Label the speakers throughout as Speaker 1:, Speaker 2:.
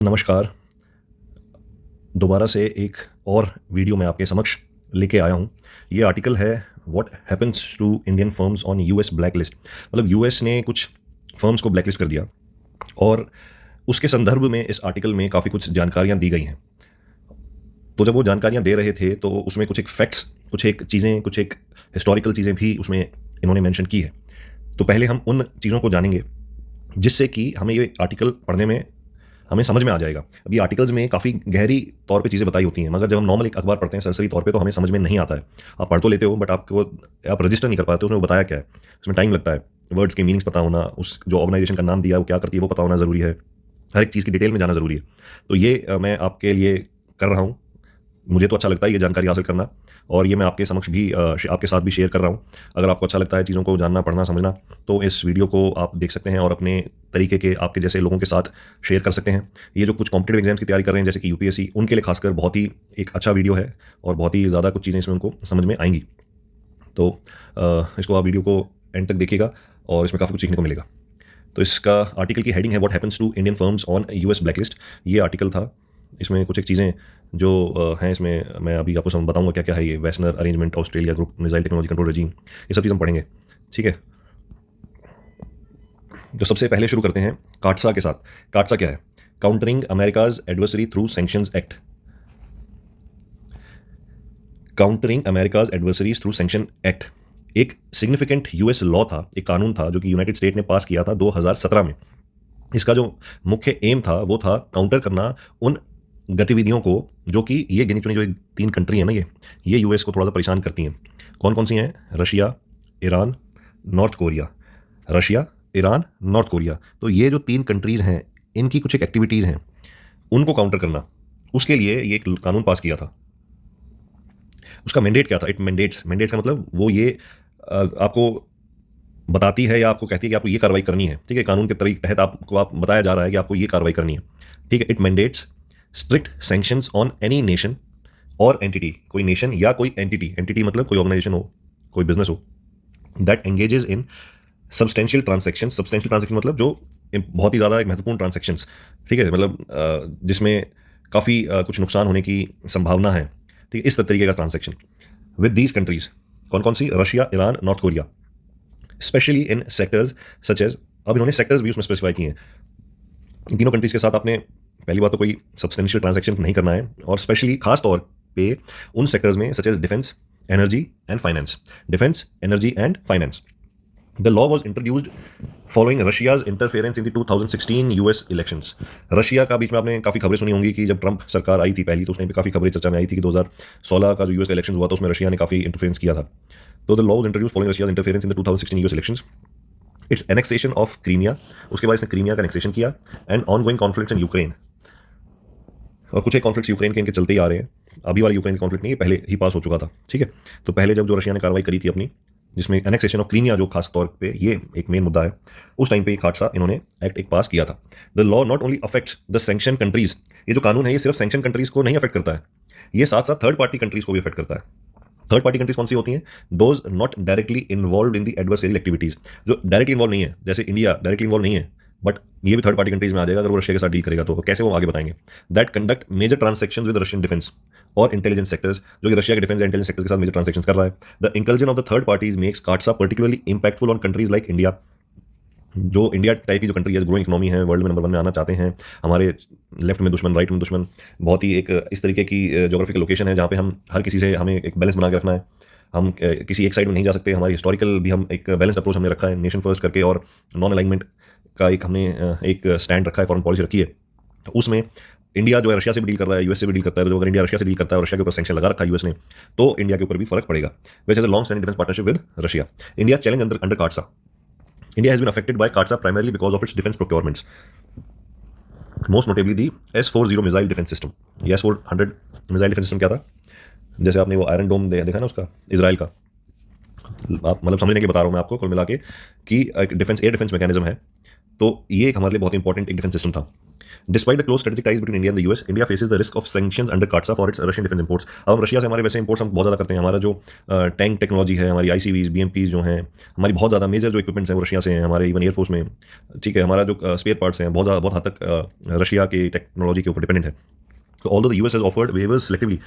Speaker 1: नमस्कार। दोबारा से एक और वीडियो मैं आपके समक्ष लेके आया हूँ। ये आर्टिकल है what happens to Indian firms on US black list. मतलब यूएस ने कुछ फर्म्स को ब्लैक लिस्ट कर दिया और उसके संदर्भ में इस आर्टिकल में काफ़ी कुछ जानकारियाँ दी गई हैं। तो जब वो जानकारियाँ दे रहे थे तो उसमें कुछ एक फैक्ट्स, कुछ एक चीज़ें, कुछ एक हिस्टोरिकल चीज़ें भी उसमें इन्होंने मेंशन की है। तो पहले हम उन चीज़ों को जानेंगे जिससे कि हमें ये आर्टिकल पढ़ने में हमें समझ में आ जाएगा। अभी आर्टिकल्स में काफ़ी गहरी तौर पे चीज़ें बताई होती हैं, मगर जब हम नॉर्मल एक अखबार पढ़ते हैं सरसरी तौर पे तो हमें समझ में नहीं आता है। आप पढ़ तो लेते हो बट आपको आप रजिस्टर नहीं कर पाते उसमें वो बताया क्या है। उसमें टाइम लगता है, वर्ड्स के मीनिंग्स पता होना, उस जो ऑर्गेनाइजेशन का नाम दिया है वो क्या करती है वो पता होना ज़रूरी है, हर एक चीज़ की डिटेल में जाना ज़रूरी है। तो ये मैं आपके लिए कर रहा हूँ। मुझे तो अच्छा लगता है ये जानकारी हासिल करना और ये मैं आपके समक्ष भी आपके साथ भी शेयर कर रहा हूँ। अगर आपको अच्छा लगता है चीज़ों को जानना, पढ़ना, समझना तो इस वीडियो को आप देख सकते हैं और अपने तरीके के आपके जैसे लोगों के साथ शेयर कर सकते हैं। ये जो कुछ कॉम्पिटिटिव एग्जाम्स की तैयारी कर रहे हैं जैसे कि यूपीएससी, उनके लिए खासकर बहुत ही एक अच्छा वीडियो है और बहुत ही ज़्यादा कुछ चीज़ें इसमें उनको समझ में आएंगी। तो इसको आप वीडियो को एंड तक देखिएगा और इसमें काफ़ी कुछ सीखने को मिलेगा। तो इसका आर्टिकल की हेडिंग है what happens to Indian firms on US blacklist. ये आर्टिकल था, इसमें कुछ एक चीज़ें जो हैं इसमें मैं अभी आपको बताऊंगा क्या क्या है। ये western arrangement, Australia group, missile technology control regime, ये सब चीज़ हम पढ़ेंगे। ठीक है, जो सबसे पहले शुरू करते हैं काटसा के साथ। काटसा क्या है? Countering America's adversary through sanctions act. Countering America's adversaries through sanction act एक सिग्निफिकेंट यूएस लॉ था, एक कानून था जो कि यूनाइटेड स्टेट ने पास किया था 2017 में। इसका जो मुख्य एम था वो था काउंटर करना उन गतिविधियों को जो कि ये गिनी चुनी जो 3 कंट्री है ना, ये यूएस को थोड़ा सा परेशान करती हैं। कौन कौन सी हैं? Russia, Iran, North Korea. Russia, Iran, North Korea. तो ये जो 3 कंट्रीज़ हैं इनकी कुछ एक एक्टिविटीज़ हैं, उनको काउंटर करना, उसके लिए ये एक कानून पास किया था। उसका मैंडेट क्या था? इट मैंडेट्स, मैंडेट्स का मतलब वो ये आपको बताती है या आपको कहती है कि आपको ये कार्रवाई करनी है। ठीक है, कानून के तहत आपको बताया जा रहा है कि आपको ये कार्रवाई करनी है। ठीक है, it mandates strict sanctions on any nation और एंटिटी, कोई नेशन या कोई एंटिटी, एंटिटी मतलब कोई ऑर्गेनाइजेशन हो, कोई बिजनेस हो, that engages in substantial transaction. Substantial transaction मतलब जो बहुत ही ज़्यादा एक महत्वपूर्ण ट्रांजेक्शंस, ठीक है, मतलब जिसमें काफ़ी कुछ नुकसान होने की संभावना है। ठीक है, इस तरीके का ट्रांजेक्शन विद दीज कंट्रीज। कौन कौन सी? Russia, Iran, North Korea. Specially in sectors such as, अब इन्होंने सेक्टर्स भी उसमें स्पेसिफाई किए हैं। इन तीनों कंट्रीज के साथ आपने पहली बात तो कोई सब्सटेंशियल ट्रांजैक्शन नहीं करना है, और स्पेशली खास तौर पे उन सेक्टर्स में such as defence, energy and finance. Defence, energy and finance. The law was introduced following Russia's interference in the 2016 US elections. Russia का बीच में आपने काफ़ी खबरें सुनी होंगी कि जब ट्रंप सरकार आई थी पहली तो उसने भी काफ़ी खबरें चर्चा में आई थी कि 2016 का जो यूएस इलेक्शन हुआ था उसमें रशिया ने काफ़ी इंटरफेरेंस किया था। तो the law was introduced following Russia's interference in the 2016 US elections. It's annexation of Crimea, उसके बाद इसने क्रीमिया का एनेक्सेशन किया, and on going conflicts in Ukraine. और कुछ एक कॉन्फ्लिक्ट्स यूक्रेन के इनके चलते ही आ रहे हैं। अभी वाला यूक्रेन कॉन्फ्लिक्ट नहीं, पहले ही पास हो चुका था। ठीक है, तो पहले जब जो रशिया ने कार्रवाई करी थी अपनी, जिसमें एनेक्सेशन ऑफ क्रीमिया जो खास तौर पे ये एक मेन मुद्दा है, उस टाइम पे एक हादसा इन्होंने एक्ट एक पास किया था। The law not only affects the sanction countries, ये जो कानून है ये सिर्फ सैंक्शन कंट्रीज को नहीं अफेक्ट करता है, ये साथ साथ थर्ड पार्टी कंट्रीज को भी अफेक्ट करता है। थर्ड पार्टी कंट्रीज कौन सी होती हैं? Those not directly involve in the adversarial activities, जो डायरेक्टली इन्वॉल्व नहीं है, जैसे इंडिया डायरेक्टली इन्वॉल्व नहीं है बट ये भी थर्ड पार्टी कंट्रीज में आ जाएगा अगर वो रशिया के साथ डील करेगा। तो कैसे वो आगे बताएंगे? That conduct major transactions with Russian defence और इंटेलिजेंस सेक्टर्स, जो कि रशिया के डिफेंस इंटेलिजेंस सेक्टर्स के साथ मेजर ट्रांजेक्शंस कर रहा है। The inclusion of the third parties makes CAATSA particularly impactful on countries like India, जो इंडिया टाइप की जो कंट्री है, ग्रोइंग इकोनॉमी है, वर्ल्ड में नंबर 1 में आना चाहते हैं। हमारे लेफ्ट में दुश्मन, राइट में दुश्मन, बहुत ही एक इस तरीके की जोग्राफिकल लोकेशन है जहाँ पे हम हर किसी से हमें एक बैलेंस बना के रखना है। हम किसी एक साइड में नहीं जा सकते। हमारी हिस्टोरिकल भी हम एक बैलेंस अप्रोच हमने रखा है, नेशन फर्स्ट करके, और नॉन अलाइनमेंट का एक हमने एक स्टैंड रखा है, फॉरेन पॉलिसी रखी है। तो उसमें इंडिया जो है रशिया से भी डील कर रहा है, यूएस से भी डील करता है। तो अगर इंडिया रशिया से डील करता है और रशिया के ऊपर सैंक्शन लगा रखा है यूएस ने, तो इंडिया के ऊपर भी फर्क पड़ेगा। Which has a long standing defence partnership with Russia. India challenge under काटसा। India has been affected by CAATSA primarily because of its defense procurements, most notably the S-400 missile defense system. ये S-400 missile defense system क्या था? जैसे आपने वो iron डोम देखा ना उसका, Israel का, आप मतलब समझने के बता रहा हूँ मैं आपको कुल मिला के कि एक डिफेंस, एयर डिफेंस मैकेनिज्म है। तो ये एक हमारे लिए बहुत इंपॉर्टेंट एक डिफेंस सिस्टम था। Despite the close strategic ties between India and the US, India faces the risk of sanctions under काटसा for its Russian defence imports. अब हम रशिया से हमारे वैसे इंपोर्ट्स हम बहुत ज़्यादा करते हैं। हमारा जो टैंक टेक्नोलॉजी है, हमारी आईसीवीज बीएमपीज जो हैं, हमारी बहुत ज़्यादा मेजर जो इक्विपमेंट्स हैं वो रशिया से हैं, हमारे इवन एयरफोर्स में। ठीक है, हमारा जो स्पेयर पार्ट्स हैं बहुत हद तक रशिया की टेक्नोलॉजी के ऊपर डिपेंडेंट है। तो all the US has offered weavers selectively,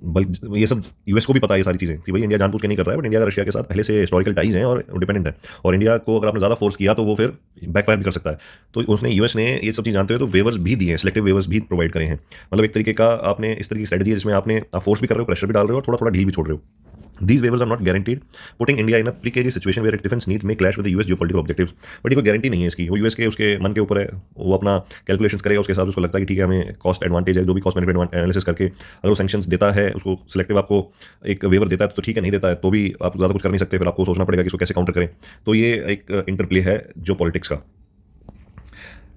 Speaker 1: बल्कि ये सब यूएस को भी पता है ये सारी चीज़ें कि भाई इंडिया जानबूझ के नहीं कर रहा है, बट इंडिया का रशिया के साथ पहले से हिस्टोरिकल टाइज हैं और डिपेंडेंट है, और इंडिया को अगर आपने ज़्यादा फोर्स किया तो वो फिर बैकफायर भी कर सकता है। तो उसने यूएस ने ये सब चीज़ जानते हुए तो वेवर्स भी दिए हैं, सेलेक्टिव वेवर्स भी प्रोवाइड करे हैं। मतलब एक तरीके का आपने इस तरीके की स्ट्रेटजी है जिसमें आपने फोर्स भी कर रहे हो, प्रेशर भी डाल रहे हो और थोड़ा थोड़ा ढील भी छोड़ रहे हो। These waivers are not guaranteed, putting India in a precarious situation where its defense needs may clash with the US geopolitical objectives. But ये कोई गारंटी नहीं है इसकी, वो यूएस के उसके मन के ऊपर है, वो अपना कैलकुलेशंस करेगा, उसके हिसाब से उसको लगता है कि ठीक है हमें कॉस्ट एडवांटेज है, जो भी कॉस्ट बेनिफिट एनालिसिस करके अगर वो सैंक्शंस देता है, उसको सिलेक्टिव आपको एक वेवर देता है तो ठीक है, नहीं देता है तो भी आप ज़्यादा कुछ कर नहीं सकते, फिर आपको सोचना पड़ेगा कि इसको कैसे काउंटर करें। तो ये एक इंटरप्ले है जो पॉलिटिक्स का।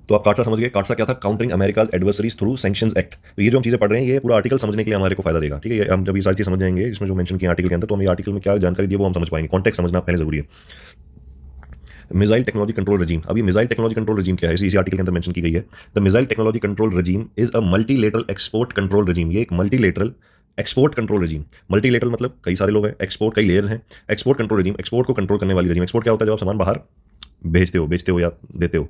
Speaker 1: तो आप काटसा समझ गए, काटसा क्या था? Countering America's adversaries through sanctions act. तो ये जो हम चीज़ें पढ़ रहे हैं ये पूरा आर्टिकल समझने के लिए हमारे को फायदा देगा। ठीक है, हम जब ये सारी चीज़ समझ जाएंगे इसमें जो मेंशन किया आर्टिकल के अंदर, तो हम ये आर्टिकल में क्या जानकारी दी वो हम समझ पाएंगे। कॉन्टेक्स्ट समझना पहले जरूरी है। Missile technology control regime. अभी मिसाइल टेक्नोलॉजी कंट्रोल रजीम क्या है, इसी आर्टिकल के अंदर मेंशन की गई है। The missile technology control regime is a multilateral export control regime. ये एक multilateral export control regime. Multilateral मतलब कई सारे लोग हैं, एक्सपोर्ट कई लेयर्स हैं। एक्सपोर्ट कंट्रोल रजीम, एक्सपोर्ट को कंट्रोल करने वाली रजीम। एक्सपोर्ट क्या होता है? जब आप सामान बाहर बेचते हो या देते हो।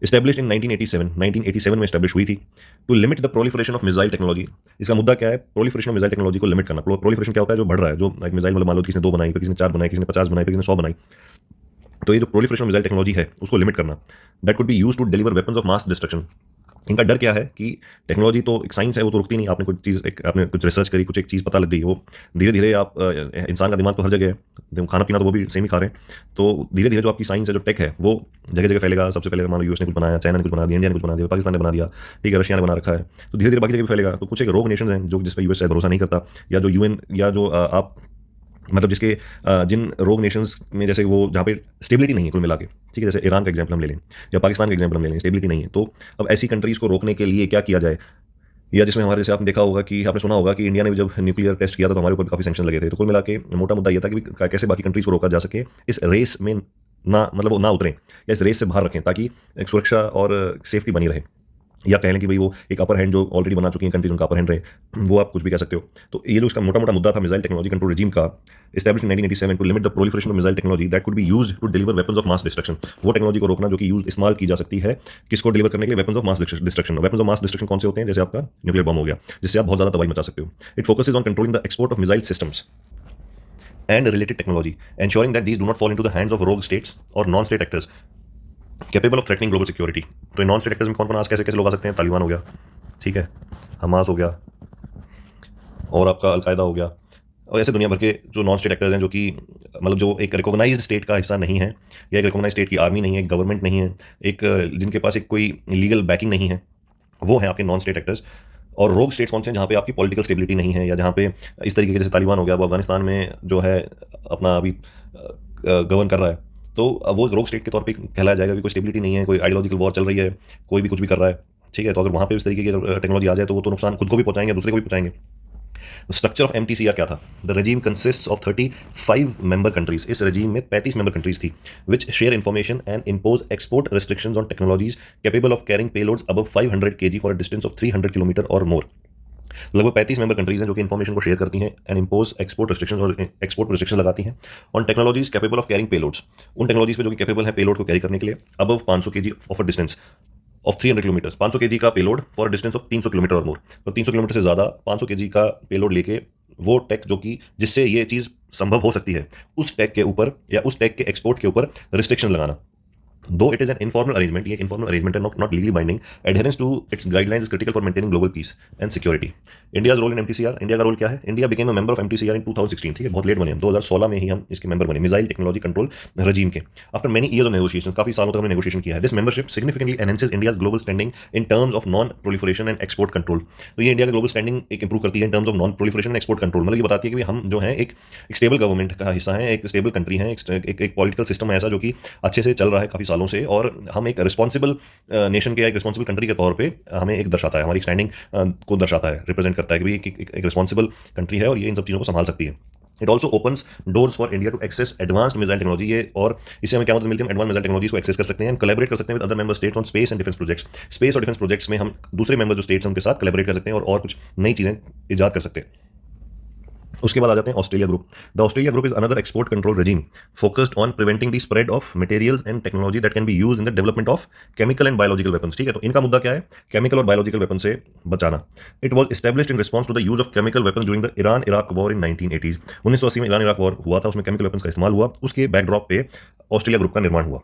Speaker 1: Established in 1987 में एस्टैब्लिश हुई थी to limit the proliferation of missile technology. इसका मुद्दा क्या है? प्रोलिफरेशन ऑफ मिसाइल टेक्नोलॉजी को लिमिट करना। प्रोलिफरेशन क्या होता है? जो बढ़ रहा है, जो एक मिसाइल मतलब मान लो किसी ने 2 बनाई, फिर किसी ने 4 बनाई, किसी ने 50 बनाई, फिर किसी ने 100 बनाई। तो ये जो प्रोलिफरेशन ऑफ मिसाइल टेक्नोलॉजी है उसको लिमिट करना। That could be used to deliver weapons of mass destruction. इनका डर क्या है कि टेक्नोलॉजी तो एक साइंस है, वो तो रुकती नहीं। आपने कुछ चीज़ आपने कुछ रिसर्च करी, कुछ एक चीज़ पता लग गई, वो धीरे धीरे आप इंसान का दिमाग तो हर जगह है, खाना पीना तो वो भी सेम ही खा रहे हैं। तो धीरे धीरे जो आपकी साइंस है, जो टेक है, वो जगह जगह फैलेगा। सबसे पहले मान लो यूएस ने कुछ बनाया, चाइना ने कुछ बना दिया, इंडिया ने कुछ बना दिया, पाकिस्तान ने बना दिया, ठीक है, रशिया ने बना रखा है, तो धीरे धीरे बाकी जगह भी फैलेगा। तो कुछ एक रोग नेशंस हैं जो जिस पर यूएस शायद भरोसा नहीं करता, या जो यूएन या जो आप मतलब जिसके जिन रोग नेशंस में जैसे वो जहाँ पे स्टेबिलिटी नहीं है कुल मिला के, ठीक है, जैसे ईरान का एग्जांपल हम ले लें या पाकिस्तान का एग्जांपल हम ले लें, स्टेबिलिटी नहीं है। तो अब ऐसी कंट्रीज़ को रोकने के लिए क्या किया जाए, या जिसमें हमारे जैसे आपने देखा होगा कि आपने सुना होगा कि इंडिया ने भी जब न्यूक्लियर टेस्ट किया था तो हमारे ऊपर काफ़ी सैंक्शन लगे थे। तो कुल मिला के मोटा मुद्दा ये था कि कैसे बाकी कंट्रीज़ को रोका जा सके, इस रेस में ना मतलब वो ना उतरें या इस रेस से बाहर रखें, ताकि एक सुरक्षा और सेफ्टी बनी रहे। या कह लें कि भाई वो एक अपर हैंड जो ऑलरेडी बना चुकी हैं कंट्रीज, उनका अपर हैंड रहे, वो आप कुछ भी कह सकते हो। तो ये जो इसका मोटा मोटा मुद्दा था मिसाइल टेक्नोलॉजी कंट्रोल रजीम का, established in 1987 to limit the proliferation of missile technology that could be used to deliver weapons of mass destruction. वो टेक्नोलॉजी को रोकना जो कि यूज इस्तेमाल की जा सकती है किसको डिलीवर करने के लिए? Weapons of mass destruction. Weapons of mass destruction कौन से होते हैं? जैसे आपका न्यूक्लियर बम हो गया, जिससे आप बहुत ज़्यादा तबाही मचा सकते हो। It focuses on controlling the export of missile systems and related technology, ensuring that these do not fall into the hands of rogue states or non-state actors capable of threatening global security। तो non state actors में कौन कौन कैसे कैसे लोग आ सकते हैं? तालिबान हो गया, ठीक है, हमास हो गया, और आपका अलकायदा हो गया, और ऐसे दुनिया भर के जो नॉन स्टेट एक्टर्स हैं जो कि मतलब जो एक रिकॉग्नाइज्ड स्टेट का हिस्सा नहीं है, या एक रिकॉग्नाइज्ड स्टेट की आर्मी नहीं है, एक गवर्नमेंट नहीं है, एक जिनके पास एक कोई लीगल बैकिंग नहीं है, वो है आपके नॉन स्टेट एक्टर्स। और रोग स्टेट्स कौन से हैं? जहाँ पे आपकी पॉलिटिकल स्टेबिलिटी नहीं है, या जहाँ पे इस तरीके के जैसे तालिबान हो गया, वो अफगानिस्तान में जो है अपना अभी गवर्न कर रहा है, तो वो रोग स्टेट के तौर पे कहलाया जाएगा कि कोई स्टेबिलिटी नहीं है, कोई आइडियोलॉजिकल वॉर चल रही है, कोई भी कुछ भी कर रहा है, ठीक है। तो अगर वहाँ पे इस तरीके की टेक्नोलॉजी आ जाए तो वो तो नुकसान खुद को भी पहुँचाएंगे, दूसरे को भी पहुँचाएंगे। स्ट्रक्चर ऑफ MTCR क्या था? The regime consists of 35 member countries. इस रजीम में 35 मेंबर कंट्रीज थी which share information and impose export restrictions on technologies capable of carrying payloads above 500 kg for a distance of 300 kilometre और more. लगभग 35 member countries हैं जो कि information को share करती हैं एंड इम्पोज एक्सपोर्ट रिस्ट्रिक्शंस और एक्सपोर्ट रिस्ट्रिक्शन लगाती हैं on technologies capable of carrying payloads. उन टेक्नोलॉजीज पे जो कि कैपेबल है पेलोड को कैरी करने के लिए above 500 kg of a distance of 300 kilometre. 500 kg का payload for distance of 300 kilometre और मोर। तो 300 किलोमीटर से ज़्यादा 500 kg का पेलोड लेके वो टेक जो कि जिससे ये चीज़ संभव हो सकती है, उस टेक के ऊपर या उस टेक के एक्सपोर्ट के ऊपर रिस्ट्रिक्शन लगाना। Though it is an informal arrangement, ये एक इनफॉर्मल अरेंजमेंट है, not legally binding. Adherence to its guidelines is critical for maintaining global peace and security. India's role in MTCR, India का role क्या है? India became a member of MTCR in 2016, ठीक है, बहुत late बने हम, 2016 में ही हम इसके मेंबर बने, मिसाइल टेक्नोलॉजी कंट्रोल रजीम के। After many years of negotiations, काफी सालों तक हमने नेगोशिएशन किया है। This membership significantly enhances India's global standing in terms of non proliferation and export control. तो ये इंडिया का ग्लोबल स्टैंडिंग एक इंप्रूव करती है in terms of non proliferation and export control. मतलब ये बताती है कि हम जो है एक स्टेबल गवर्नमेंट का हिस्सा है, एक स्टेबल कंट्री है, एक पॉलिटिकल सिस्टम है ऐसा जो कि अच्छे से चल रहा है काफी सालों से, और हम एक रिस्पॉन्सिबल नेशन के, एक रिस्पॉन्सिबल कंट्री के तौर पे हमें एक दर्शाता है, हमारी स्टैंडिंग को दर्शाता है, रिप्रेजेंट करता है कि भाई एक रिस्पॉन्सिबल कंट्री है और ये इन सब चीज़ों को संभाल सकती है। It also opens doors for India to access advanced missile technology. ये और इससे हमें क्या मदद मिलती है, हम एडवांस मिसाइल टेक्नोलॉजी को एक्सेस कर सकते हैं, कोलैबोरेट कर सकते हैं with other member states on space and defence projects. Space और डिफेंस प्रोजेक्ट्स में हम दूसरे मेंबर जो स्टेट्स हैं उनके साथ कोलैबोरेट कर सकते हैं और कुछ नई चीज़ें ईजाद कर सकते हैं। उसके बाद आ जाते हैं Australia group. The Australia group is another export control regime focused on preventing the spread of materials and technology that can be used in the development of chemical and biological weapons. ठीक है, तो इनका मुद्दा क्या है, chemical और biological weapon से बचाना। It was established in response to the use of chemical weapon during the Iran Iraq war in 1980s। 1980 में ईरान इराक वॉर हुआ था, उसमें केमिकल वेपन्स का इस्तेमाल हुआ, उसके बैकड्रॉप पे ऑस्ट्रेलिया ग्रुप का निर्माण हुआ।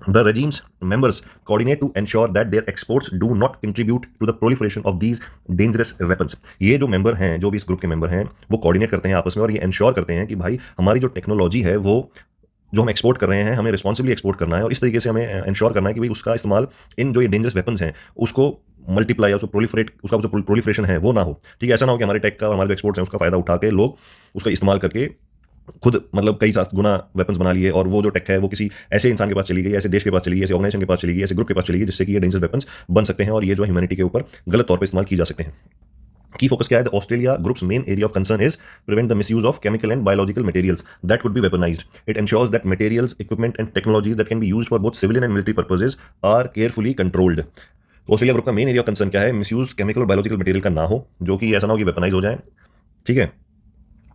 Speaker 1: The regime's members coordinate to ensure that their exports do not contribute to the proliferation of these dangerous weapons। ये जो मेंबर हैं, जो भी इस ग्रुप के मेंबर हैं, वो कोऑर्डिनेट करते हैं आपस में और ये इंश्योर करते हैं कि भाई हमारी जो टेक्नोलॉजी है वो जो हम एक्सपोर्ट कर रहे हैं हमें रिस्पॉन्सिबली एक्सपोर्ट करना है और इस तरीके से हमें इंश्योर करना है कि भाई उसका इस्तेमाल इन जो ये डेंजरस वेपन्स हैं उसको मल्टीप्लाई या उसको प्रोलिफरेट, उसका जो प्रोलिफरेशन है वो ना हो। ठीक है, ऐसा ना हो कि हमारे टेक का और हमारे जो एक्सपोर्ट्स हैं उसका फायदा उठा के लोग उसका इस्तेमाल करके खुद मतलब कई गुना वेपन्स बना लिए और वो जो टेक है वो किसी ऐसे इंसान के पास चली गई, ऐसे देश के पास चली गई, ऐसे ऑर्गेनाइजेशन के पास चली गई, ऐसे ग्रुप के पास चली गई जिससे कि ये डेंजरस वेपन्स बन सकते हैं और ये जो ह्यूमैनिटी के ऊपर गलत तौर पर इस्तेमाल की जा सकते हैं। की फोकस क्या है, the Australia group's main area of concern is prevent the misuse of chemical and biological materials that could be weaponised. It ensures that materials, equipment and technologies that can be used for both civilian and military purposes are carefully controlled. Australia group का main area of concern क्या है, misuse chemical और biological material का ना हो, जो कि ऐसा ना हो कि वेपनाइज हो जाए। ठीक है,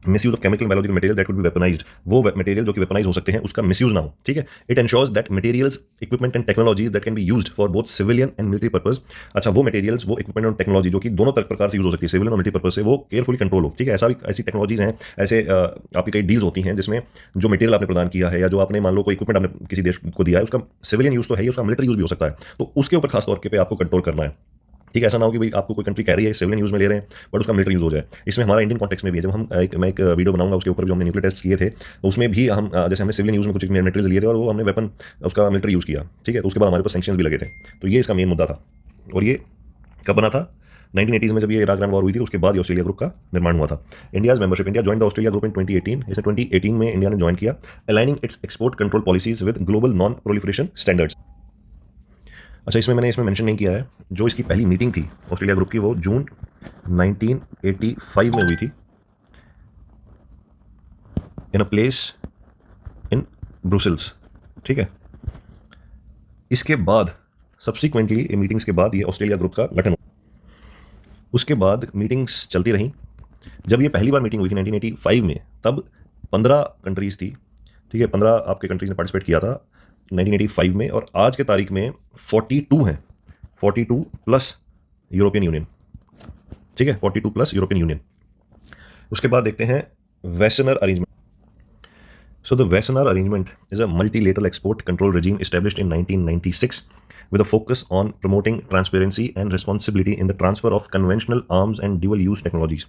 Speaker 1: misuse of chemical biological material that could be weaponised, वो मटेरियल जो कि वेपनाइज हो सकते हैं उसका मिसयूज ना हो। ठीक है, it ensures that materials, equipment and technologies that can be used for both civilian and military purpose. अच्छा, वो मटेरियल्स, वो इक्विपमेंट और टेक्नोलॉजी जो कि दोनों प्रकार से यूज हो सकती है, सिविलियन और मिलिट्री पर्पस से, वो केयरफुली कंट्रोल हो। ठीक है, ऐसी टेक्नोलॉजीज हैं, ऐसे आपकी कई डील्स होती हैं जिसमें जो मटेरियल आपने प्रदान किया है या जो आपने मान लो कोई इक्विपमेंट आपने किसी देश को दिया है उसका सिविलियन यूज तो है ही, उसका मिलिट्री यूज भी हो सकता है, तो उसके ऊपर खास तौर पे आपको कंट्रोल करना है। ठीक है, ऐसा ना हो कि भाई आपको कोई कंट्री कह रही है सिविलियन यूज में ले रहे हैं बट उसका मिलिट्री यूज हो जाए। इसमें हमारा इंडियन कॉन्टेक्स्ट में भी है, जब हम मैं एक वीडियो बनाऊंगा उसके ऊपर भी हमने न्यूक्लियर टेस्ट किए थे, तो उसमें भी हम जैसे हमने सिविलियन यूज में कुछ मटेरियल लिए थे और वो हमने वेपन उसका मिलिट्री यूज किया। ठीक है, तो उसके बाद हमारे पास सैंक्शंस भी लगे थे, तो ये इसका मेन मुद्दा था। और ये कब बना था, 1980s में जब ये इराक वॉर हुई थी उसके बाद ये ऑस्ट्रेलिया ग्रुप का निर्माण हुआ था। India's membership, India join the Australia group in 2018। इसे 2018 में इंडिया ने ज्वाइन किया, aligning it's export control policies with global non proliferation standards. अच्छा, इसमें मैंने मेंशन नहीं किया है, जो इसकी पहली मीटिंग थी ऑस्ट्रेलिया ग्रुप की वो जून 1985 में हुई थी इन अ प्लेस इन ब्रुसेल्स। ठीक है, इसके बाद सब्सिक्वेंटली मीटिंग्स के बाद ये ऑस्ट्रेलिया ग्रुप का गठन हुआ। उसके बाद मीटिंग्स चलती रहीं। जब ये पहली बार मीटिंग हुई थी 1985 में, तब 15 कंट्रीज थी। ठीक है, 15 आपके कंट्रीज ने पार्टिसिपेट किया था 1985 में, और आज के तारीख में 42 हैं, 42 प्लस यूरोपियन यूनियन। ठीक है, 42 प्लस यूरोपियन यूनियन। उसके बाद देखते हैं westerner arrangement. So the westerner arrangement is a multilateral export control regime established in 1996 with a focus on promoting transparency and responsibility in the transfer of conventional arms and dual use technologies।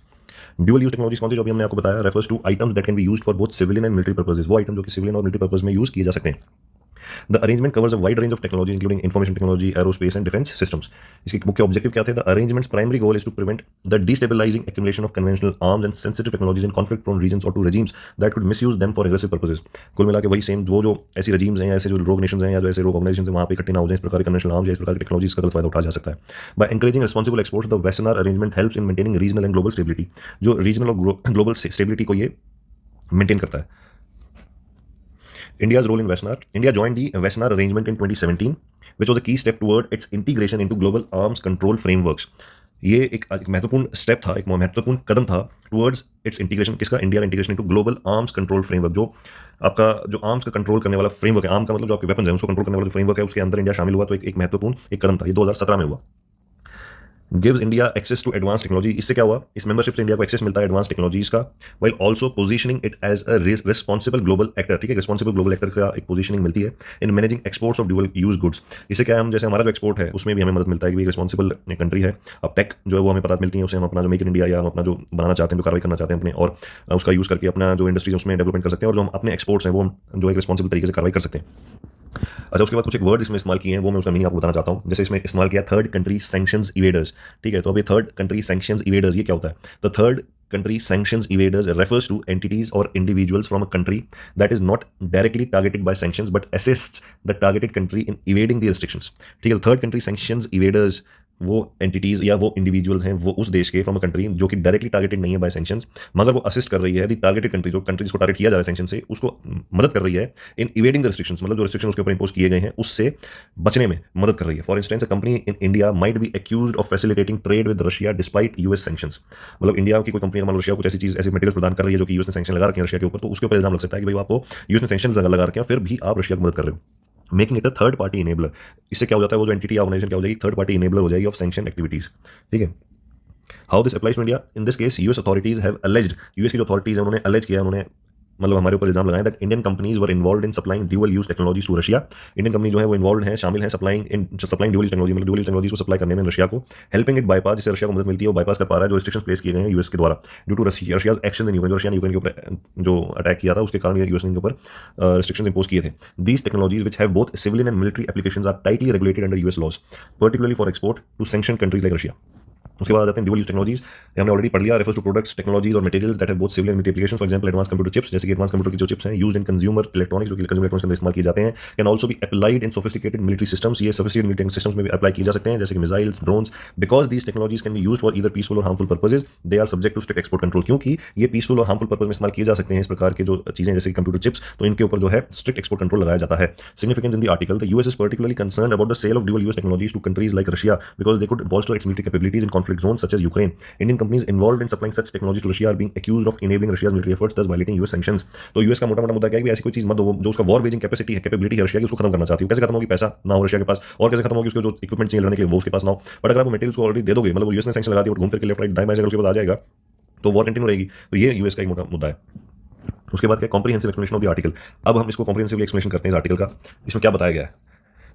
Speaker 1: Dual use technologies कौन सी, जो अभी हमने आपको बताया, refers to items that can be used for both civilian and military purposes. वो item जो कि सिविलियन और मिलिट्री पर्पस में यूज किए जा सकते हैं। The arrangement covers a wide range of technology including information technology, aerospace and defense systems। इसके मुख्य ऑब्जेक्टिव क्या थे? The arrangement's primary goal is to prevent the destabilizing accumulation of conventional arms and sensitive technologies in conflict-prone regions or to regimes that could misuse them for aggressive purposes। कुल मिला के वही same वो जो ऐसी regimes हैं या ऐसे जो rogue nations हैं या जो ऐसे rogue organizations हैं वहाँ पे इकट्ठे ना हो जाए इस प्रकार के conventional arms या इस प्रकार की technologies का गलत फायदा उठाया जा सकता है। By encouraging responsible exports, the Wassenaar arrangement helps in maintaining regional and global stability। जो regional और global stability को ये maintain करता है। India's role in Wassenaar. India joined the Wassenaar arrangement in 2017, which was a key step toward its integration into global arms control frameworks। ये एक महत्वपूर्ण step था, एक महत्वपूर्ण कदम था टुवर्ड्स इट्स इंटीग्रेशन। किसका? इंडिया का integration into global arms control framework. जो आपका जो आर्म्स का कंट्रोल करने वाला फ्रेमवर्क है, आर्म का मतलब जो आपके वेपन्स हैं उसको कंट्रोल करने वाला जो फ्रेमवर्क है उसके अंदर इंडिया शामिल हुआ, तो एक महत्वपूर्ण एक कदम था। ये 2017 में हुआ। Gives India access to advance technology. इससे क्या हुआ? इस मेंबरशिप से इंडिया को एक्सेस मिलता है एडवांस टेक्नोलॉजीज का, while also positioning it as a responsible global actor. ठीक है, रिस्पॉन्सिबल ग्लोबल एक्टर का एक पोजीशनिंग मिलती है in managing exports of dual use goods. इससे क्या है, हम जैसे हमारा जो एक्सपोर्ट है उसमें भी हमें मदद मिलता है कि रिस्पॉन्सिबल कंट्री है। अब टेक जो है वो हमें पता मिलती है, उससे हम अपना जो मेक इन इंडिया या हम अपना जो बनाना चाहते हैं, जो कार्रवाई करना चाहते हैं अपने, और उसका यूज़ करके अपना जो इंडस्ट्रीज है उसमें डेवलपमेंट कर सकते हैं, और जो हम अपने एक्सपोर्ट्स हैं वो जो एक रिस्पॉन्सिबल तरीके से कार्रवाई कर सकते हैं। अच्छा, उसके बाद कुछ एक वर्ड इसमें इस्तेमाल किए हैं, वो मैं उसका मीनिंग आपको बताना चाहता हूँ। जैसे इसमें इस्तेमाल किया थर्ड कंट्री सैंक्शंस इवेडर्स। ठीक है, तो अब ये थर्ड कंट्री सैंक्शंस इवेडर्स ये क्या होता है? The third country sanctions evaders refers to entities or individuals from a country that is not directly targeted by sanctions but assists the targeted country in evading the restrictions। ठीक है, third country sanctions evaders वो entities या वो individuals हैं वो उस देश के फ्रॉम अ कंट्री जो कि डायरेक्टली टारगेटेड नहीं है बाय सैंक्शंस, मगर वो असिस्ट कर रही है दी टारगेटेड कंट्री, जो कंट्री जिसको टारगेट किया जा रहा है सैंक्शन से, उसको मदद कर रही है इन इवेडिंग द रिस्ट्रिक्शंस, मतलब जो रिस्ट्रिक्शन उसके ऊपर इंपोज किए गए हैं उससे बचने में मदद कर रही है। For instance, a company in India might be accused of facilitating trade with Russia despite US sanctions. मतलब इंडिया की कोई कंपनी मतलब रशिया को कुछ ऐसी चीज़, ऐसी मटेरियल प्रदान कर रही है जो कि यूएस ने सैंक्शन लगा रखे हैं रशिया के ऊपर, तो उसके ऊपर इल्जाम लग सकता है कि भाई आपको यूएस ने सैंक्शन लगा रखे हैं फिर भी आप रशिया को मदद कर रहे हो, making it a third party enabler. इससे क्या हो जाता है, वो जो एंटिटी या ऑर्गेनाइजेशन क्या हो जाएगी, थर्ड पार्टी इनेबलर हो जाएगी ऑफ सैंक्शन एक्टिविटीज। ठीक है। How this applies to India? In this case US authorities have alleged, US की जो अथॉरिटीज है उन्होंने अलेज किया, उन्होंने मतलब हमारे ऊपर इल्जाम लगाया that Indian companies were involved in supplying dual use technologies to Russia. Indian company जो है वो इन्वॉल्व है, शामिल है सप्लाइंग ड्यूअल यूज टेक्नोलॉजी, मतलब ड्यूअल यूज टेक्नोलॉजी को सप्लाई करने में रशिया को, हेल्पिंग इट बाईपास, जिससे रशिया को मदद मिलती है, वो बाईपास कर पा रहा है जो रिस्ट्रिक्शंस प्लेस किए गए हैं यूएस के द्वारा due to Russia's action in Ukraine, जो रशिया ने यूक्रेन के ऊपर जो अटैक किया था उसके कारण यूएस ने इनके ऊपर रिस्ट्रिक्शंस इंपोज किए थे। These technologies which have both civilian and military applications are tightly regulated under US laws, particularly for export to sanction countries like Russia. उसके बाद आ जाते हैं ड्यूअल यूज टेक्नोलॉजीज, हमने ऑलरेडी पढ़ लिया, रेफर्स टू प्रोडक्ट्स, टेक्नोलॉजीज और materials that have both civil and military applications. For example advance computer chips, जैसे कि एडवांस कंप्यूटर की जो चिप्स हैं यूज्ड इन कंज्यूमर इलेक्ट्रॉनिक्स, जो कि कंज्यूमर इलेक्ट्रॉनिक्स के अंदर इस्तेमाल किए जाते हैं, can also be applied in sophisticated military systems, ये सोफिस्टिकेटेड मिलिट्री सिस्टम्स में भी अप्लाई किए जा सकते हैं, जैसे कि missiles, drones. Because these technologies can be used for either peaceful और harmful purposes, they are subject to strict export control. क्योंकि ये पीसफुल और हार्मफुल पर्पज में इस्तेमाल किए जा सकते हैं इस प्रकार के जो चीजें जैसे कंप्यूटर चिप्स, तो इनके ऊपर जो है स्ट्रिक्ट एक्सपोर्ट कंट्रोल लगाया जाता है। Significance in the article, the US is particularly concerned about the sale of dual use technologies to countries like Russia because they could bolster its military capabilities in conflict zones such as Ukraine. Indian companies involved in supplying such technology to Russia are being accused of enabling Russia's military efforts, thus violating US sanctions. तो US का मोटा मोटा मुद्दा क्या है कि ऐसी कोई चीज मत दो जो उसका वॉर वेजिंग कैपेसिटी है, कैपेबिलिटी है रशिया की, उसको खत्म करना चाहती हो। कैसे खत्म होगी? पैसा ना हो रशिया के पास, और कैसे खत्म होगी? उसके जो इक्विपमेंट चाहिए लड़ने के लिए वो उसके पास ना हो। बट अगर आप मटेरियल्स को ऑलरेडी दे दोगे, मतलब यूएस ने सैंक्शन लगा दिया और घूम फिर के लेफ्ट राइट दाएं बाएं अगर उसके बाद आ जाएगा तो वॉर कंटिन्यू रहेगी। तो ये यूएस का एक मोटा मुद्दा है। उसके बाद क्या, comprehensive explanation of the article. अब हम इसको कॉम्प्रिहेंसिवली एक्सप्लेनेशन करते हैं इस आर्टिकल का। इसमें क्या बताया गया है?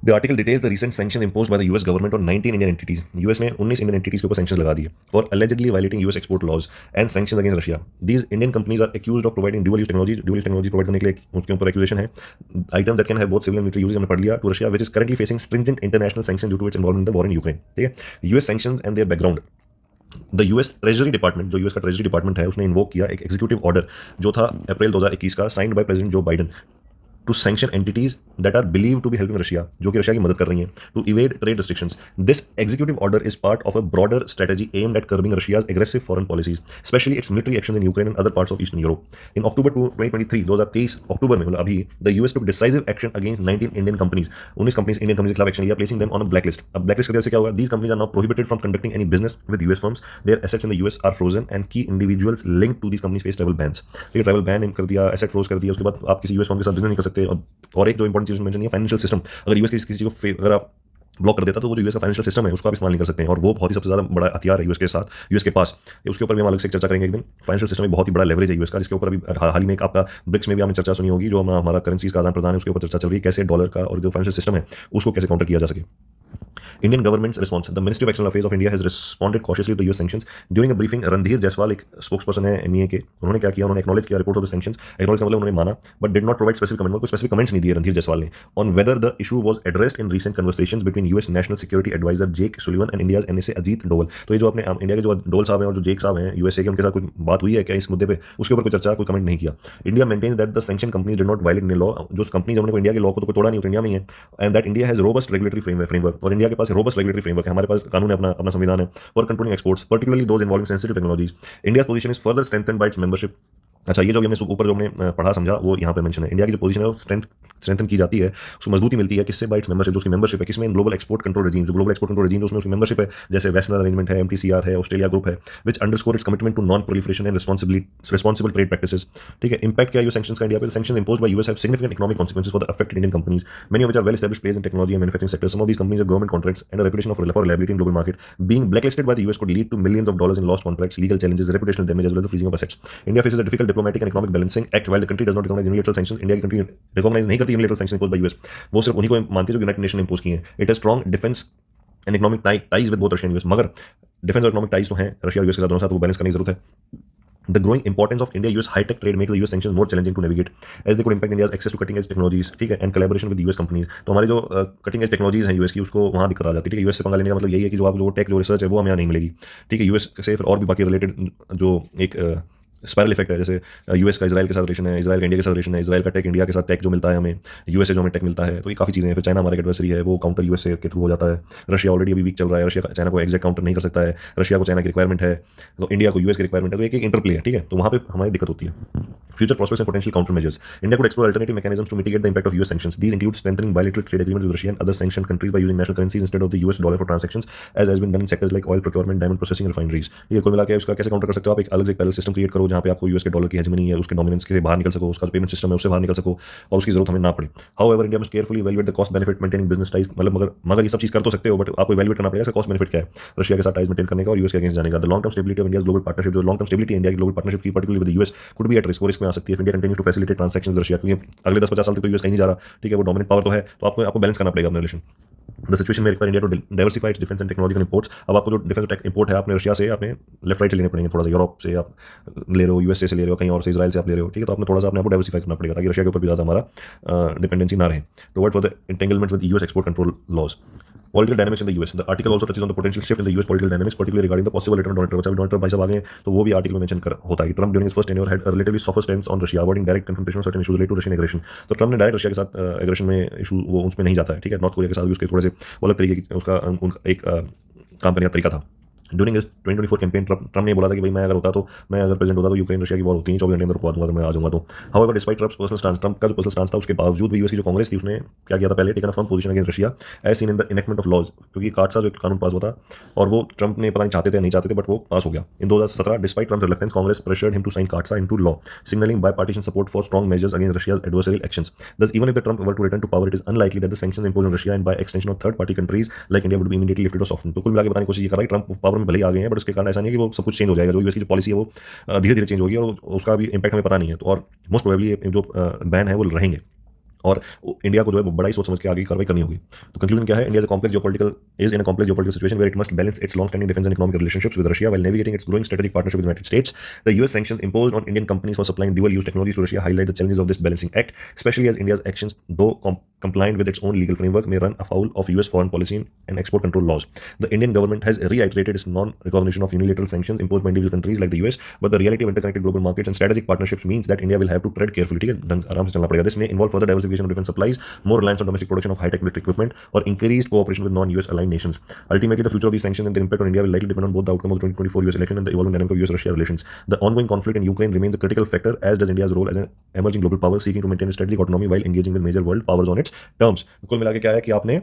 Speaker 1: The article details the recent sanctions imposed by the US government on 19 Indian entities. US ने 19 Indian entities के ऊपर sanctions लगा दिए for allegedly violating US export laws and sanctions against Russia. These Indian companies are accused of providing dual use technology. Dual use technology provide करने के लिए उसके ऊपर accusation है. Item that can have both civil and military uses, हमने पढ़ लिया, to Russia, which is currently facing stringent international sanctions due to its involvement in the war in Ukraine. ठीक है? US sanctions and their background. The US treasury department, जो US का treasury department है, उसने invoke किया एक executive order जो था अप्रैल 2021 का, signed by president Joe Biden, to sanction entities that are believe to be helping Russia, जो कि रशिया की मदद कर रही हैं, to evade trade restrictions. This executive order is part of a broader strategy aimed at curbing Russia's aggressive foreign policies, especially its military action in Ukraine and other parts of eastern Europe. In October 2023, 2023 October में, मतलब अभी, the US took decisive action against 19 Indian companies, 19 companies Indian companies के खिलाफ action लिया, placing them on a black list. अब black list करने से क्या होगा? These companies are now prohibited from conducting any business with US firms, their assets in the US are frozen and key individuals linked to these companies face travel bans. ये travel ban कर दिया, asset froze कर दिया, उसके बाद आप किसी US firm के साथ बिजनेस नहीं कर सकते। और एक जो इंपॉर्टेंट चीज मेंशन है, फाइनेंशियल सिस्टम, अगर यूएस किसी चीज को अगर आप ब्लॉक कर देता तो वो जो यूएस का फाइनेंशियल सिस्टम है उसको आप इस्तेमाल नहीं कर सकते हैं, और वो बहुत ही सबसे ज्यादा बड़ा हथियार है यूएस के साथ, यूएस के पास। उसके ऊपर भी हम अलग से चर्चा करेंगे एक दिन। फाइनेंशियल सिस्टम एक बहुत ही बड़ा लेवरेज है यूएस का, जिसके ऊपर अभी हाल ही में एक आपका ब्रिक्स में भी आपने चर्चा सुनी होगी, जो हमारा करेंसीज का आदान प्रदान है उसके ऊपर चर्चा चल रही है, कैसे डॉलर का और जो फाइनेंशियल सिस्टम है उसको कैसे काउंटर किया जा सके। Indian government's response. The Ministry of External Affairs of India has responded cautiously to US sanctions. During a briefing, Randhir Jaiswal, एक स्पोक्सपर्सन है MEA के, उन्होंने क्या किया? उन्होंने एक्नॉलेज किया report of the sanctions. Acknowledge का मतलब उन्होंने माना, but did not provide specific comment, कोई स्पेसिफिक कमेंट्स नहीं दिए रणधीर जायसवाल ने on whether the issue was addressed in recent conversations between US national security advisor Jake Sullivan and India's NSA Ajit Doval. तो ये जो अपने इंडिया के जो डोवल साहब हैं और जो जेक साहब हैं यूएसए के, उनके साथ कुछ बात हुई है क्या इस मुद्दे पे? उसके ऊपर कोई चर्चा, कोई कमेंट नहीं किया। India maintains that the sanction companies did not violate Indian law, जो कंपनीज हमने इंडिया के लॉ को तो कोई तोड़ा नहीं, तो इंडिया में ही है, and that India has robust regulatory framework, और इंडिया के पास रोबस्ट रेगुलेटरी फ्रेमवर्क है, हमारे पास कानून है, अपना संविधान है for controlling exports, particularly those involving sensitive technologies. India's position is further strengthened bye it's membership. अच्छा, ये जो हमने ऊपर जो हमने पढ़ा समझा वो यहाँ पे मेंशन है। इंडिया की जो पोजीशन है वो स्ट्रेंथन की जाती है, उसको मजबूती मिलती है किससे? बाय इट्स मेंबरशिप, जो उसकी मेंबरशिप है किसमें? ग्लोबल एक्सपोर्ट कंट्रोल रेजिम, जो ग्लोबल एक्सपोर्ट कंट्रोल रेजिम उसमें उसकी मेंबरशिप है, जैसे वेस्टर्न अरेंजमेंट है, MTCR है, ऑस्ट्रेलिया ग्रुप है, which underscore its commitment to non proliferation and responsible trade practices. ठीक है। इंपैक्ट क्या है सैंक्शंस का इंडिया पे? Sanctions imposed by US have significant economic consequences for the affected Indian companies, many of which are well established players in technology and manufacturing sectors. Some of these companies have government contracts and a reputation for reliability in global market. Being blacklisted by the US could lead to millions of dollars in lost contracts, legal challenges, reputational damage, as well as the freezing of assets. India faces a difficult diplomatic and economic balancing act while the country does not recognize unilateral sanctions. India की country recognize नहीं करती unilateral sanctions imposed by US, वो सिर्फ उन्हीं को मानती है जो यूनाइटेड नेशन ने इंपोज किए हैं। It has strong defense and economic ties with both Russia and US, मगर डिफेंस और इकोनॉमिक टाइज तो हैं रशिया और यूएस के साथ, दोनों साथ वो बैलेंस करने की जरूरत है। The growing importance of India-US high-tech trade makes the US sanctions more challenging to navigate, as they could impact India's access to cutting-edge technologies, ठीक है, and collaboration with US companies. तो हमारी जो कटिंग एज टेक्नोलॉजीज हैं US की, उसको वहाँ दिक्कत आ जाती है। ठीक है, यूएस से पंगा लेने का मतलब यही है कि जो आप जो टेक जो रिसर्च है वो हमें यहाँ नहीं मिलेगी। ठीक है, यूएस से फिर और भी बाकी रिलेटेड जो एक स्पायरल इफेक्ट है, जैसे यूएस का इसराइल के साथ रिलेशन है, इसराइल का इंडिया के साथ रिलेशन है, इसराइल का टेक इंडिया के साथ टेक जो मिलता है हमें, यूएसए जो हमें टेक मिलता है, तो ये काफ़ी चीज़ें हैं। फिर चाइना हमारा एडवर्सरी है, वो काउंटर यूएसए के थ्रू हो जाता है। रशिया ऑलरेडी अभी वीक चल रहा है, रशिया चाइना को एग्जैक्ट काउंटर नहीं कर सकता है, रशिया को चाइना की रिक्वायरमेंट है, तो इंडिया को यूएस की रिक्वायरमेंट है, तो एक एक इंटरप्ले है, ठीक है, तो वहाँ पे हमारी दिक्कत होती है। Future prospects and potential countermeasures. India could explore alternative mechanisms to mitigate the impact of US sanctions. These include strengthening bilateral trade agreements with Russia and other sanctioned countries by using national currencies instead of the US dollar for transactions, as has been done in sectors like oil procurement, diamond processing, refineries. ये कुल मिला के उसका कैसे counter कर सकते हो आप? एक अलग से पैरेलल सिस्टम क्रिएट करो जहाँ पे आपको यूएस के डॉलर की हेजमनी है, उसके डोमिनेंस से बाहर निकल सको, उसका जो पेमेंट सिस्टम है उससे बाहर निकल सको और उसकी जरूरत हमें ना पड़े। However India must carefully evaluate the cost benefit maintaining business ties, मतलब मगर ये सब चीज कर तो सकते हो, बट आपको इवैल्यूएट करना पड़ेगा इसका कॉस्ट बेनिफिट क्या है रशिया के साथ टाइज मेंटेन करने का और यूएस के अगेंस्ट जाने का। The long term stability of India's global partnership, जो लॉन्ग टर्म स्टेबिलिटी इंडिया की ग्लोबल पार्टनरशिप की particularly with US could be at risk, वो रिस्क में आ सकती है। India continues to facilitate transactions Russia, क्योंकि अगले 10-50 साल तक तो यूएस कहीं नहीं जा रहा, ठीक है, वो डोमिनेंट पावर तो है, तो आपको बैलेंस करना पड़ेगा अपने रिलेशन। द सिचुएशन में require India to diversify its defence and technological imports. अब आपको जो डिफेंस टेक इंपोर्ट है आपने रशिया से आपने लेफ्ट राइट से लेने पड़ेंगे, थोड़ा सा यूरोप से आप ले रहे हो, यूएसए से ले रहे हो, कहीं और से इजराइल से आप ले रहे हो, ठीक है, तो आपने थोड़ा सा अपने आपको डाइवर्सिफाई करना पड़ेगा ताकि रशिया के ऊपर भी ज़्यादा हमारा डिपेंडेंसी ना रहे। To avoid for the entanglements with US export control laws. Political dynamics in the US. The article also touches on the potential shift in the US political dynamics, particularly regarding the possible return of Donald Trump. जब Donald Trump भाई साहब आ गए तो वो भी article में mention होता है। Trump during his first tenure had a relatively softer stance on Russia, avoiding direct confrontation of certain issues related to Russian aggression. तो ट्रम्प ने डायरेक्ट रशिया के साथ एग्रेशन में इशू वो उसमें नहीं जाता है, ठीक है। नॉर्थ कोरिया के साथ भी उसके थोड़े से वो अलग तरीके की उसका उनका एक काम करने का तरीका था। ड्यूरिंग इस 2024 कैंपेन ट्रम्प ने बोला था कि भाई मैं अगर प्रेसिडेंट होता तो यूक्रेन रशिया की वॉर होती है, 24 घंटे अंदर रुकवा दूंगा अगर मैं आ जाऊंगा तो। However despite Trump's personal stance, Trump का जो पर्सनल स्टांस था उसके बावजूद भी यूएस की जो कांग्रेस थी उसने क्या किया था, पहले taken a firm position against Russia as seen in the enactment of laws, क्योंकि कार्डसा जो कानून पास हुआ था और वो ट्रम्प ने पता नहीं चाहते थे नहीं चाहते थे बट वो पास हो गया in 2017। Despite Trump's reluctance Congress pressured him to sign CAATSA into law, signalling bipartisan support for strong measures against Russia's adversarial actions. Thus, even if the Trump were to return to power, it is unlikely that the sanctions imposed on Russia and by extension on third-party countries like India would be immediately lifted or softened. तो कुल मिला के बताने की कोशिश ये कर रहा है ट्रम्प पावर में भले ही आ गए हैं बट उसके कारण ऐसा नहीं है कि वो सब कुछ चेंज हो जाएगा। जो यूएस की जो पॉलिसी है वो धीरे धीरे चेंज होगी और उसका भी इम्पैक्ट हमें पता नहीं है, तो और मोस्ट प्रोबेबली जो बैन है वो रहेंगे और इंडिया को जो है बड़ा ही सोच समझ के आगे कार्रवाई करनी होगी। तो कंक्लूजन क्या है? India is in a complex geopolitical situation where it must balance its long standing defence and economic relationships with Russia while navigating its growing strategic partnership with United States. The US sanctions imposed on Indian companies for supplying dual use technologies to Russia highlight the challenges of this balancing act, especially as India's actions, though compliant with its own legal framework, may run afoul of US foreign policy and export control laws. The Indian government has reiterated its non-recognition of unilateral sanctions imposed by individual countries like the US, but the reality of interconnected global markets and strategic partnerships means that India will have to tread carefully. ठीक है, आराम से चलना पड़ेगा। This may involve further diversification of defense supplies, more reliance on domestic production of high-tech military equipment, or increased cooperation with non-US aligned nations. Ultimately, the future of these sanctions and their impact on India will likely depend on both the outcome of the 2024 US election and the evolving dynamic of US-Russia relations. The ongoing conflict in Ukraine remains a critical factor, as does India's role as an emerging global power seeking to maintain strategic autonomy while engaging with major world powers on its terms. कुल मिला के क्या है कि आपने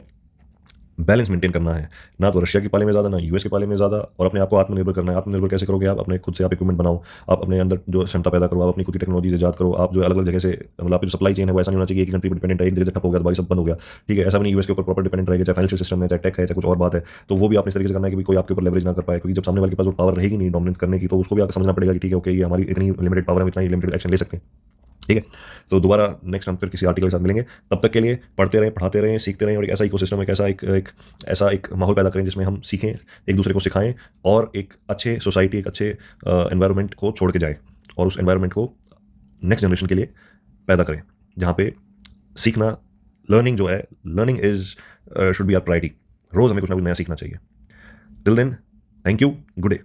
Speaker 1: balance maintain करना है, ना तो रशिया के पाले में ज़्यादा ना यूएस के पाले में ज़्यादा, और अपने आप को आत्मनिर्भर करना है। आत्मनिर्भर कैसे करोगे आप? अपने खुद से आप इक्विपमेंट बनाओ, आप अपने अंदर जो क्षमता पैदा करो, आप अपनी खुद की टेक्नोलॉजी से ईजाद करो, आप जो अलग अलग जगह से मतलब आपकी जो सप्लाई चेन है वो ऐसा नहीं होना चाहिए कि कंट्री पर डिपेंडेंट है, एक जगह से ठप हो गया तो बाकी सब बंद हो गया, ठीक है, ऐसा भी नहीं यूएस के ऊपर प्रॉपर डिपेंडेंट रहेगा, चाहे फाइनेंशियल सिस्टम है, चाहे टेक है, चाहे कुछ और बात है, तो वो भी आपने इस तरीके से करना है कि कोई आपके ऊपर लेवरेज ना कर पाए, क्योंकि जब सामने वाले के पास वो पावर रहेगी नहीं डोमिनेंस करने की तो उसको भी आपको समझना पड़ेगा कि ठीक है ओके ये हमारी इतनी लिमिटेड पावर है, इतना ही लिमिटेड एक्शन ले सकते हैं, ठीक है। तो दोबारा नेक्स्ट हम फिर किसी आर्टिकल के साथ मिलेंगे, तब तक के लिए पढ़ते रहें, पढ़ाते रहें, सीखते रहें और एक ऐसा इकोसिस्टम, ऐसा एक माहौल पैदा करें जिसमें हम सीखें, एक दूसरे को सिखाएं और एक अच्छे सोसाइटी, एक अच्छे एनवायरनमेंट को छोड़ के जाएं और उस एनवायरनमेंट को नेक्स्ट जनरेशन के लिए पैदा करें जहाँ पे सीखना, learning is should be our priority. रोज़ हमें कुछ ना कुछ नया सीखना चाहिए। Till then, thank you, good day.